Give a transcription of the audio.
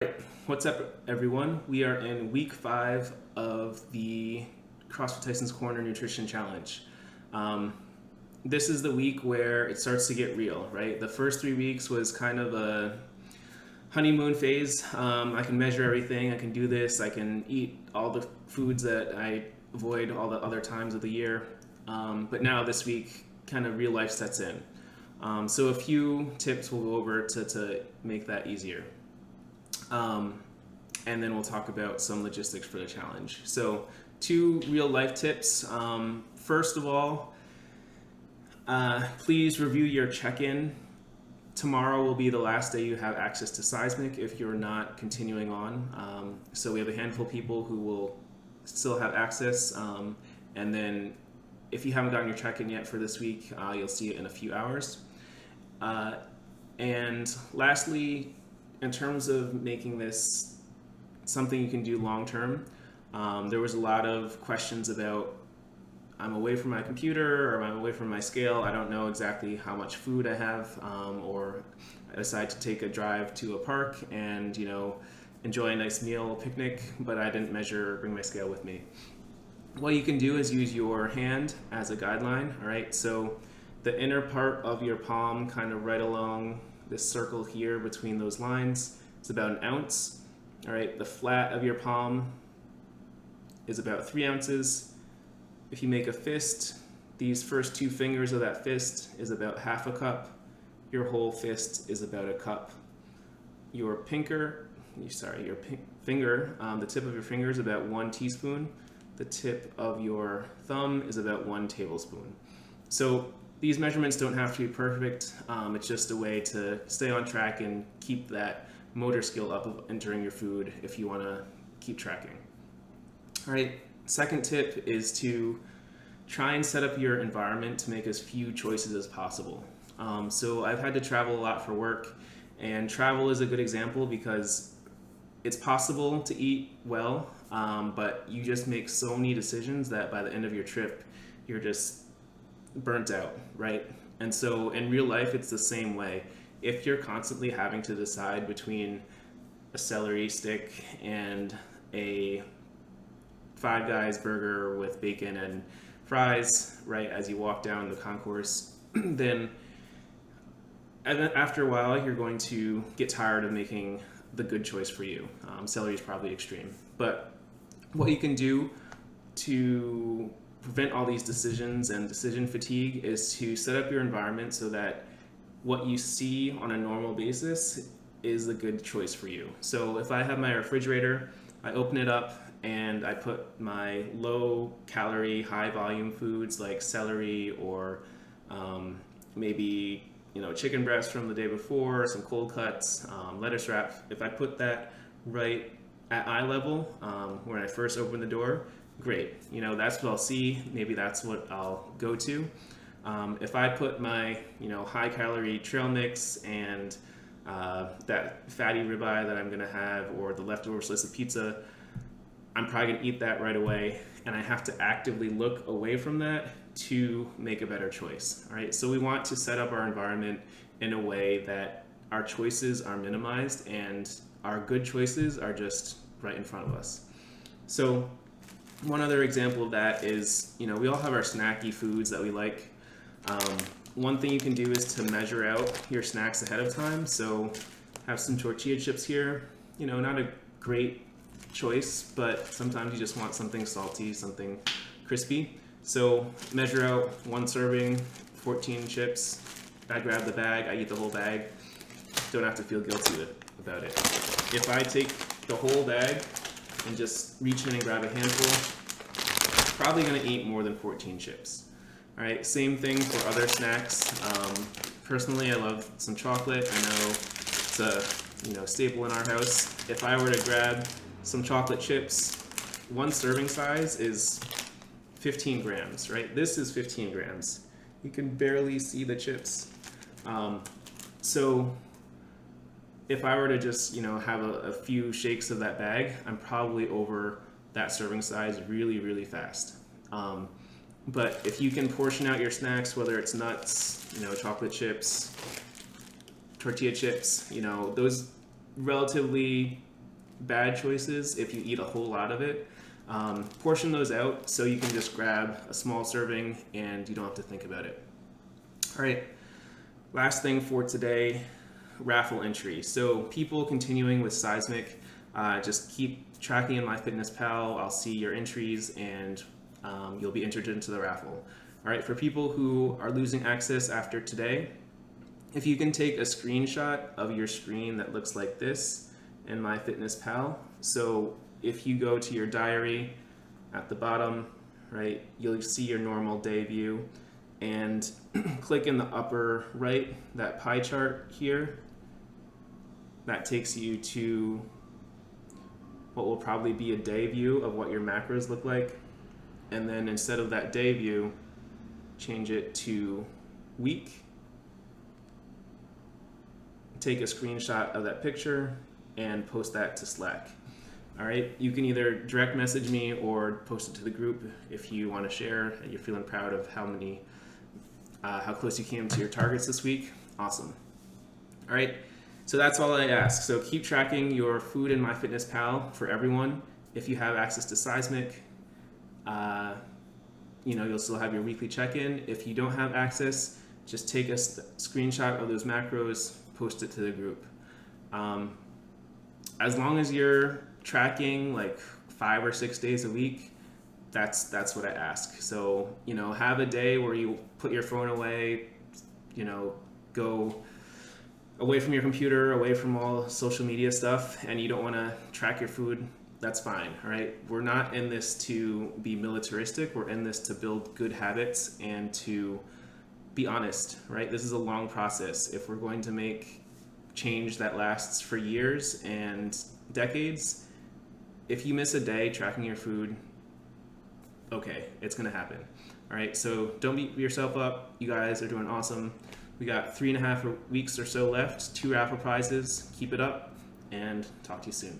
Right. What's up, everyone? We are in week 5 of the CrossFit Tyson's Corner Nutrition Challenge. This is the week where it starts to get real, right? The first 3 weeks was kind of a honeymoon phase. I can measure everything, I can do this, I can eat all the foods that I avoid all the other times of the year. But now this week, kind of real life sets in. So a few tips we'll go over to make that easier. And then we'll talk about some logistics for the challenge. So 2 real life tips. First of all, please review your check-in. Tomorrow will be the last day you have access to Seismic if you're not continuing on. So we have a handful of people who will still have access. And then if you haven't gotten your check-in yet for this week, you'll see it in a few hours. And lastly, in terms of making this something you can do long term, there was a lot of questions about I'm away from my computer or I'm away from my scale. I don't know exactly how much food I have, or I decide to take a drive to a park and enjoy a nice meal, picnic, but I didn't measure or bring my scale with me. What you can do is use your hand as a guideline. All right, so the inner part of your palm, kind of right along this circle here between those lines, is about 1 ounce. All right, the flat of your palm is about 3 ounces. If you make a fist, these first 2 fingers of that fist is about half a cup. Your whole fist is about a cup. Your finger, the tip of your finger is about 1 teaspoon. The tip of your thumb is about 1 tablespoon. So these measurements don't have to be perfect. It's just a way to stay on track and keep that motor skill up of entering your food if you want to keep tracking. All right, second tip is to try and set up your environment to make as few choices as possible. So I've had to travel a lot for work, and travel is a good example because it's possible to eat well, but you just make so many decisions that by the end of your trip, you're just burnt out, right? And so in real life, it's the same way. If you're constantly having to decide between a celery stick and a Five Guys burger with bacon and fries, right, as you walk down the concourse, then after a while, you're going to get tired of making the good choice for you. Celery is probably extreme. But what you can do to prevent all these decisions and decision fatigue is to set up your environment so that what you see on a normal basis is a good choice for you. So if I have my refrigerator, I open it up and I put my low calorie, high volume foods like celery or maybe chicken breast from the day before, some cold cuts, lettuce wrap. If I put that right at eye level when I first open the door, great. That's what I'll see. Maybe that's what I'll go to. If I put my high calorie trail mix and that fatty ribeye that I'm gonna have, or the leftover slice of pizza, I'm probably gonna eat that right away, and I have to actively look away from that to make a better choice. All right, so we want to set up our environment in a way that our choices are minimized and our good choices are just right in front of us. So one other example of that is, we all have our snacky foods that we like. One thing you can do is to measure out your snacks ahead of time. So have some tortilla chips here, not a great choice, but sometimes you just want something salty, something crispy. So measure out 1 serving, 14 chips. I grab the bag, I eat the whole bag. Don't have to feel guilty about it. If I take the whole bag and just reach in and grab a handful, probably gonna eat more than 14 chips. All right, same thing for other snacks. Personally, I love some chocolate. I know it's a staple in our house. If I were to grab some chocolate chips, 1 serving size is 15 grams, right? This is 15 grams. You can barely see the chips. So if I were to just have a few shakes of that bag, I'm probably over that serving size really, really fast. But if you can portion out your snacks, whether it's nuts, chocolate chips, tortilla chips, those relatively bad choices if you eat a whole lot of it. Portion those out so you can just grab a small serving and you don't have to think about it. All right, last thing for today, Raffle entry. So people continuing with Seismic, just keep tracking in MyFitnessPal. I'll see your entries and you'll be entered into the raffle. All right, for people who are losing access after today, if you can take a screenshot of your screen that looks like this in MyFitnessPal. So if you go to your diary at the bottom, right, you'll see your normal day view, and click in the upper right, that pie chart here. That takes you to what will probably be a day view of what your macros look like. And then instead of that day view, change it to week. Take a screenshot of that picture and post that to Slack. All right, you can either direct message me or post it to the group if you want to share. You're feeling proud of how close you came to your targets this week. Awesome. All right, so that's all I ask. So keep tracking your food in MyFitnessPal for everyone. If you have access to Seismic, you'll still have your weekly check-in. If you don't have access, just take a screenshot of those macros, post it to the group. As long as you're tracking like 5 or 6 days a week, that's what I ask. So, have a day where you put your phone away, go away from your computer, away from all social media stuff, and you don't want to track your food. That's fine, all right? We're not in this to be militaristic. We're in this to build good habits and to be honest, right? This is a long process. If we're going to make change that lasts for years and decades, if you miss a day tracking your food, okay, it's gonna happen. All right, so don't beat yourself up. You guys are doing awesome. We got 3.5 weeks or so left, 2 raffle prizes. Keep it up, and talk to you soon.